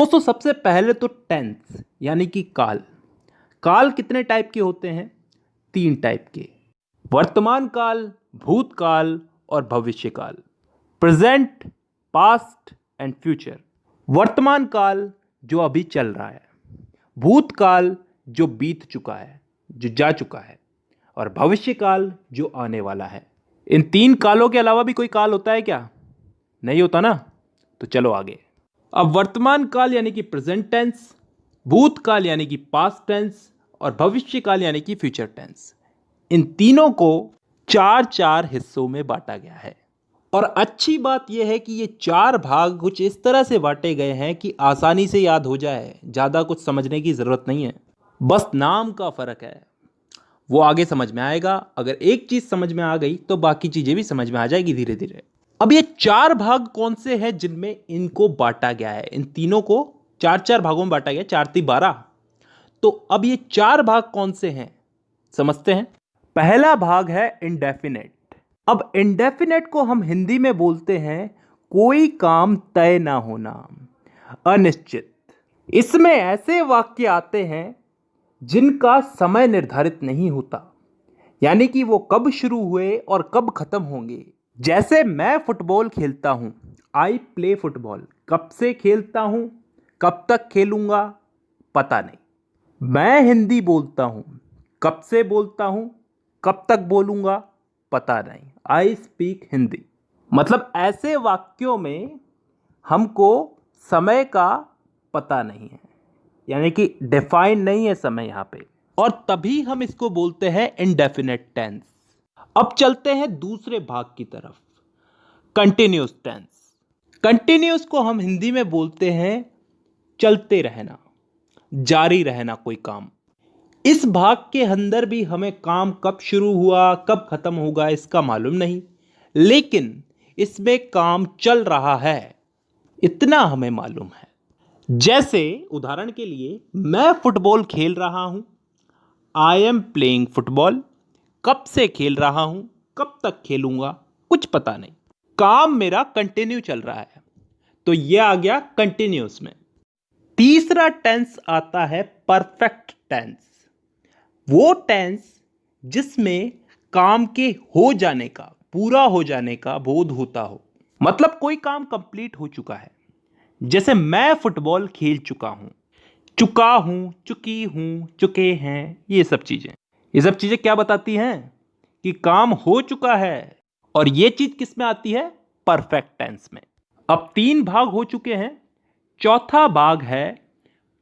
दोस्तों सबसे पहले तो टेंस यानी कि काल। काल कितने टाइप के होते हैं? 3 टाइप के। वर्तमान काल, भूतकाल और भविष्य काल। Present, past and future. वर्तमान काल जो अभी चल रहा है, भूतकाल जो बीत चुका है, जो जा चुका है, और भविष्य काल जो आने वाला है। इन 3 कालों के अलावा भी कोई काल होता है क्या? नहीं होता ना। तो चलो आगे। अब वर्तमान काल यानी कि प्रेजेंट टेंस, भूतकाल यानी कि पास्ट टेंस और भविष्य काल यानी कि फ्यूचर टेंस, इन तीनों को 4-4 हिस्सों में बांटा गया है। और अच्छी बात यह है कि ये 4 भाग कुछ इस तरह से बांटे गए हैं कि आसानी से याद हो जाए, ज़्यादा कुछ समझने की ज़रूरत नहीं है। बस नाम का फ़र्क है, वो आगे समझ में आएगा। अगर एक चीज़ समझ में आ गई तो बाकी चीज़ें भी समझ में आ जाएगी धीरे धीरे। अब ये 4 भाग कौन से हैं जिनमें इनको बांटा गया है? इन तीनों को 4-4 भागों में बांटा गया, 4×3=12। तो अब ये 4 भाग कौन से हैं समझते हैं। पहला भाग है इंडेफिनेट। अब इंडेफिनेट को हम हिंदी में बोलते हैं कोई काम तय ना होना, अनिश्चित। इसमें ऐसे वाक्य आते हैं जिनका समय निर्धारित नहीं होता, यानी कि वो कब शुरू हुए और कब खत्म होंगे। जैसे मैं फुटबॉल खेलता हूं, आई प्ले फुटबॉल। कब से खेलता हूं, कब तक खेलूंगा, पता नहीं। मैं हिंदी बोलता हूं, कब से बोलता हूं, कब तक बोलूंगा, पता नहीं। I speak Hindi. मतलब ऐसे वाक्यों में हमको समय का पता नहीं है, यानी कि डिफाइन नहीं है समय यहां पे, और तभी हम इसको बोलते हैं इंडेफिनेट टेंस। अब चलते हैं दूसरे भाग की तरफ, कंटिन्यूस टेंस। कंटिन्यूस को हम हिंदी में बोलते हैं चलते रहना, जारी रहना कोई काम। इस भाग के अंदर भी हमें काम कब शुरू हुआ कब खत्म होगा इसका मालूम नहीं, लेकिन इसमें काम चल रहा है इतना हमें मालूम है। जैसे उदाहरण के लिए मैं फुटबॉल खेल रहा हूं, आई एम प्लेइंग फुटबॉल। कब से खेल रहा हूं, कब तक खेलूंगा, कुछ पता नहीं। काम मेरा कंटिन्यू चल रहा है, तो यह आ गया कंटिन्यूस में। तीसरा टेंस आता है परफेक्ट टेंस। वो टेंस जिसमें काम के हो जाने का, पूरा हो जाने का बोध होता हो। मतलब कोई काम कंप्लीट हो चुका है। जैसे मैं फुटबॉल खेल चुका हूं, चुका हूं, चुकी हूं, चुके हैं, ये सब चीजें क्या बताती हैं? कि काम हो चुका है। और ये चीज किस में आती है? परफेक्ट टेंस में। अब 3 भाग हो चुके हैं, चौथा भाग है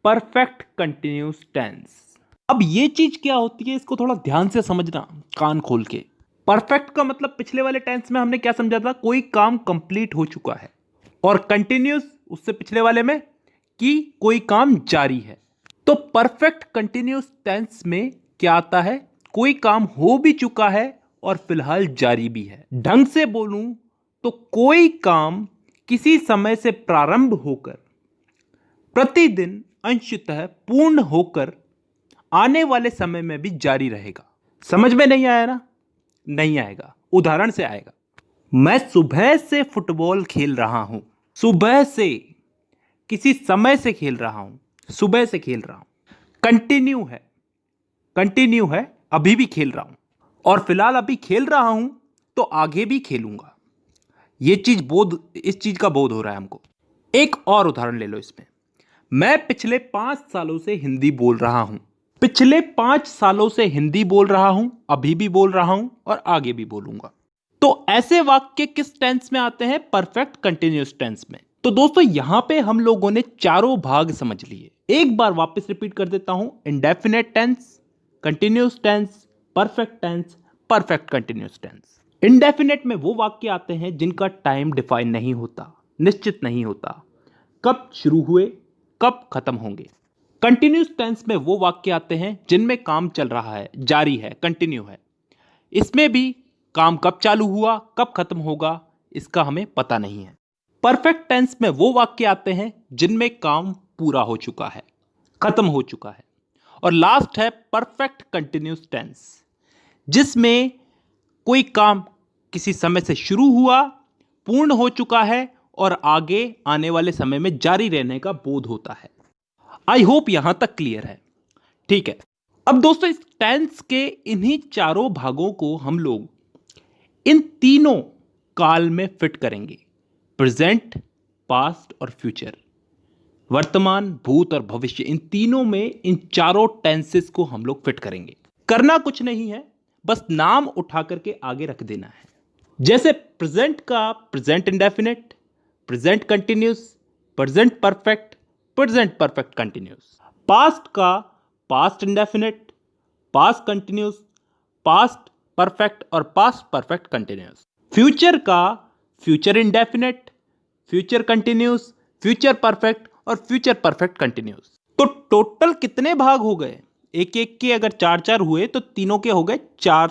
परफेक्ट कंटिन्यूस टेंस। अब ये चीज क्या होती है, इसको थोड़ा ध्यान से समझना, कान खोल के। परफेक्ट का मतलब पिछले वाले टेंस में हमने क्या समझा था? कोई काम कंप्लीट हो चुका है। और कंटिन्यूस उससे पिछले वाले में कि कोई काम जारी है। तो परफेक्ट कंटिन्यूस टेंस में क्या आता है? कोई काम हो भी चुका है और फिलहाल जारी भी है। ढंग से बोलूं तो कोई काम किसी समय से प्रारंभ होकर प्रतिदिन अंशतः पूर्ण होकर आने वाले समय में भी जारी रहेगा। समझ में नहीं आया ना? नहीं आएगा, उदाहरण से आएगा। मैं सुबह से फुटबॉल खेल रहा हूं। सुबह से, किसी समय से खेल रहा हूं, सुबह से खेल रहा हूं। कंटिन्यू है, अभी भी खेल रहा हूं, और फिलहाल अभी खेल रहा हूं तो आगे भी खेलूंगा। इस चीज का बोध हो रहा है हमको। एक और उदाहरण ले लो इसमें। मैं पिछले 5 सालों से हिंदी बोल रहा हूं। पिछले 5 सालों से हिंदी बोल रहा हूं, अभी भी बोल रहा हूं और आगे भी बोलूंगा। तो ऐसे वाक्य किस टेंस में आते हैं? परफेक्ट कंटिन्यूअस टेंस में। तो दोस्तों यहां पे हम लोगों ने चारों भाग समझ लिए। एक बार वापस रिपीट कर देता हूं। Indefinite tense, continuous tense, perfect tense, perfect continuous tense. Indefinite में वो वाक्य आते हैं जिनका टाइम डिफाइन नहीं होता, निश्चित नहीं होता, कब शुरू हुए कब खत्म होंगे। कंटिन्यूअस टेंस में वो वाक्य आते हैं जिनमें काम चल रहा है, जारी है, कंटिन्यू है। इसमें भी काम कब चालू हुआ कब खत्म होगा इसका हमें पता नहीं है। परफेक्ट टेंस में वो वाक्य आते हैं जिनमें काम पूरा हो चुका है, खत्म हो चुका है। और लास्ट है परफेक्ट कंटिन्यूअस टेंस, जिसमें कोई काम किसी समय से शुरू हुआ, पूर्ण हो चुका है और आगे आने वाले समय में जारी रहने का बोध होता है। आई होप यहां तक क्लियर है। ठीक है, अब दोस्तों इस टेंस के इन्हीं चारों भागों को हम लोग इन तीनों काल में फिट करेंगे, प्रेजेंट, पास्ट और फ्यूचर। वर्तमान, भूत और भविष्य, इन तीनों में इन चारों टेंसेस को हम लोग फिट करेंगे। करना कुछ नहीं है, बस नाम उठा करके आगे रख देना है। जैसे प्रेजेंट का present indefinite, present continuous, present perfect, present perfect continuous. Past का past indefinite, past continuous, past perfect और पास्ट परफेक्ट कंटिन्यूस। फ्यूचर का future indefinite, future continuous, future perfect और फ्यूचर परफेक्ट कंटिन्यूस। तो टोटल कितने भाग हो गए? एक एक के अगर चार चार हुए तो तीनों के हो गए चार